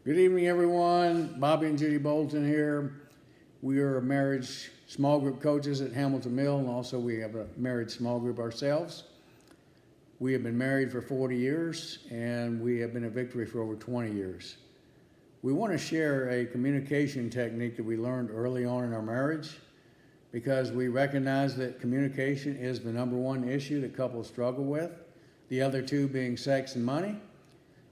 Good evening, everyone. Bobby and Judy Bolton here. We are marriage small group coaches at Hamilton Mill, and also we have a marriage small group ourselves. We have been married for 40 years, and we have been at Victory for over 20 years. We want to share a communication technique that we learned early on in our marriage because we recognize that communication is the number one issue that couples struggle with, the other two being sex and money.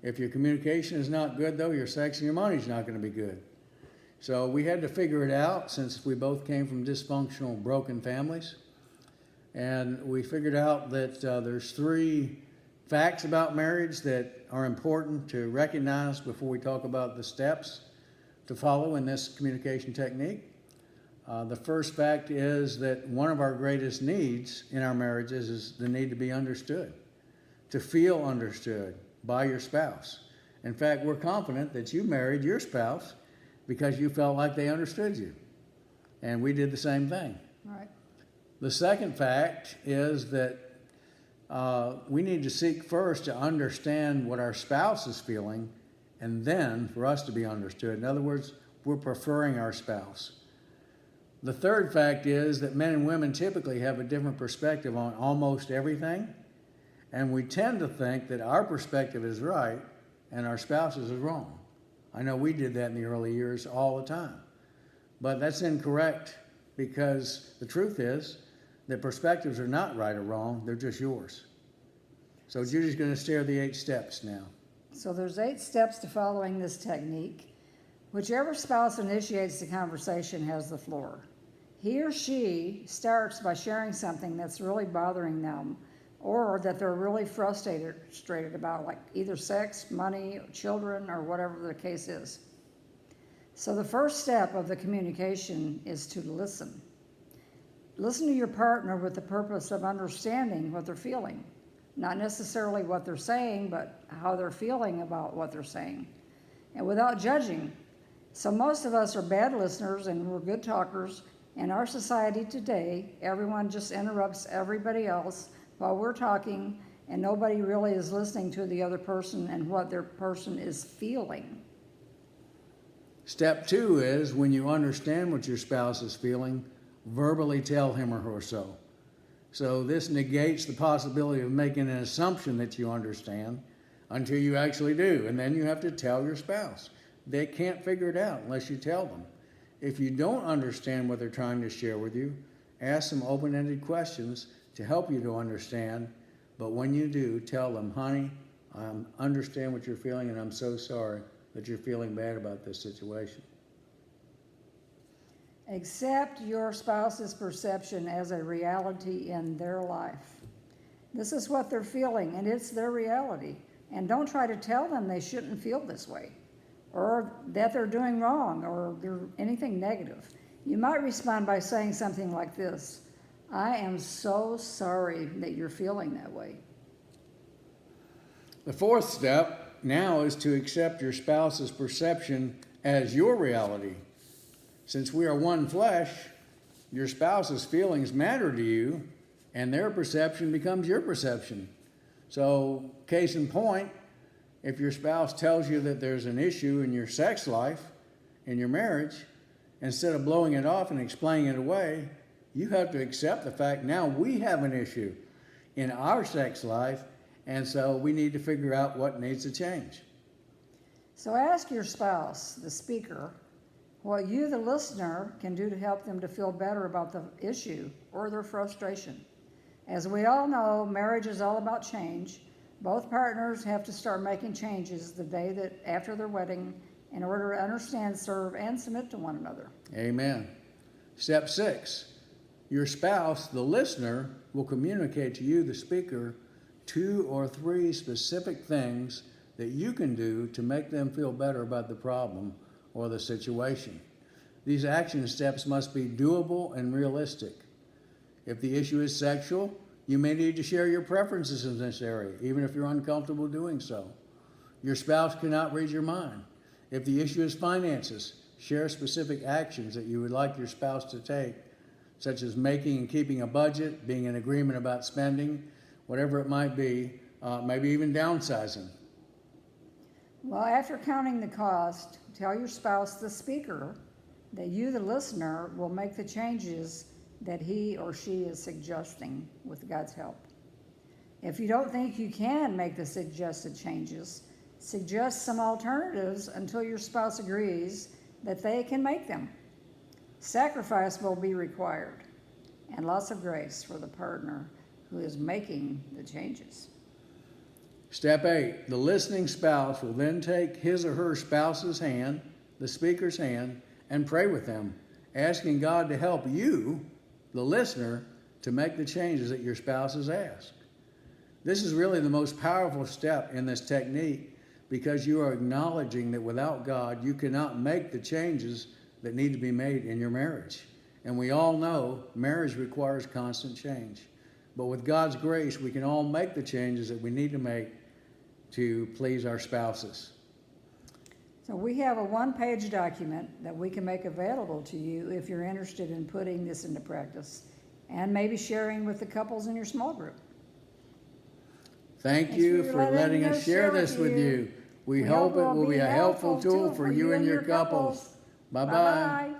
If your communication is not good, though, your sex and your money is not going to be good. So we had to figure it out since we both came from dysfunctional, broken families. And we figured out that there's 3 facts about marriage that are important to recognize before we talk about the steps to follow in this communication technique. The first fact is that one of our greatest needs in our marriages is the need to be understood, to feel understood by your spouse. In fact, we're confident that you married your spouse because you felt like they understood you. And we did the same thing. Right. The second fact is that we need to seek first to understand what our spouse is feeling and then for us to be understood. In other words, we're preferring our spouse. The third fact is that men and women typically have a different perspective on almost everything. And we tend to think that our perspective is right and our spouse's is wrong. I know we did that in the early years all the time. But that's incorrect because the truth is that perspectives are not right or wrong, they're just yours. So Judy's going to share the 8 steps now. So there's 8 steps to following this technique. Whichever spouse initiates the conversation has the floor. He or she starts by sharing something that's really bothering them or that they're really frustrated about, like either sex, money, children, or whatever the case is. So the first step of the communication is to listen. Listen to your partner with the purpose of understanding what they're feeling. Not necessarily what they're saying, but how they're feeling about what they're saying. And without judging. So most of us are bad listeners and we're good talkers. In our society today, everyone just interrupts everybody else while we're talking, and nobody really is listening to the other person and what their person is feeling. Step 2 is when you understand what your spouse is feeling, verbally tell him or her so. So this negates the possibility of making an assumption that you understand until you actually do, and then you have to tell your spouse. They can't figure it out unless you tell them. If you don't understand what they're trying to share with you, ask some open-ended questions to help you to understand, but when you do, tell them, honey, I understand what you're feeling and I'm so sorry that you're feeling bad about this situation. Accept your spouse's perception as a reality in their life. This is what they're feeling and it's their reality. And don't try to tell them they shouldn't feel this way or that they're doing wrong or they're anything negative. You might respond by saying something like this: I am so sorry that you're feeling that way. The fourth step now is to accept your spouse's perception as your reality. Since we are one flesh, your spouse's feelings matter to you, and their perception becomes your perception. So, case in point, if your spouse tells you that there's an issue in your sex life, in your marriage, instead of blowing it off and explaining it away, you have to accept the fact now we have an issue in our sex life, and so we need to figure out what needs to change. So ask your spouse, the speaker, what you, the listener, can do to help them to feel better about the issue or their frustration. As we all know, marriage is all about change. Both partners have to start making changes the day that after their wedding in order to understand, serve, and submit to one another. Amen. Step 6. Your spouse, the listener, will communicate to you, the speaker, 2 or 3 specific things that you can do to make them feel better about the problem or the situation. These action steps must be doable and realistic. If the issue is sexual, you may need to share your preferences in this area, even if you're uncomfortable doing so. Your spouse cannot read your mind. If the issue is finances, share specific actions that you would like your spouse to take, such as making and keeping a budget, being in agreement about spending, whatever it might be, maybe even downsizing. Well, after counting the cost, tell your spouse, the speaker, that you, the listener, will make the changes that he or she is suggesting with God's help. If you don't think you can make the suggested changes, suggest some alternatives until your spouse agrees that they can make them. Sacrifice will be required, and lots of grace for the partner who is making the changes. Step 8, the listening spouse will then take his or her spouse's hand, the speaker's hand, and pray with them, asking God to help you, the listener, to make the changes that your spouse has asked. This is really the most powerful step in this technique because you are acknowledging that without God, you cannot make the changes that need to be made in your marriage. And we all know marriage requires constant change. But with God's grace, we can all make the changes that we need to make to please our spouses. So we have a one-page document that we can make available to you if you're interested in putting this into practice and maybe sharing with the couples in your small group. Thank you for letting us share this with you. We hope it will be a helpful tool for you and your couples. Bye-bye.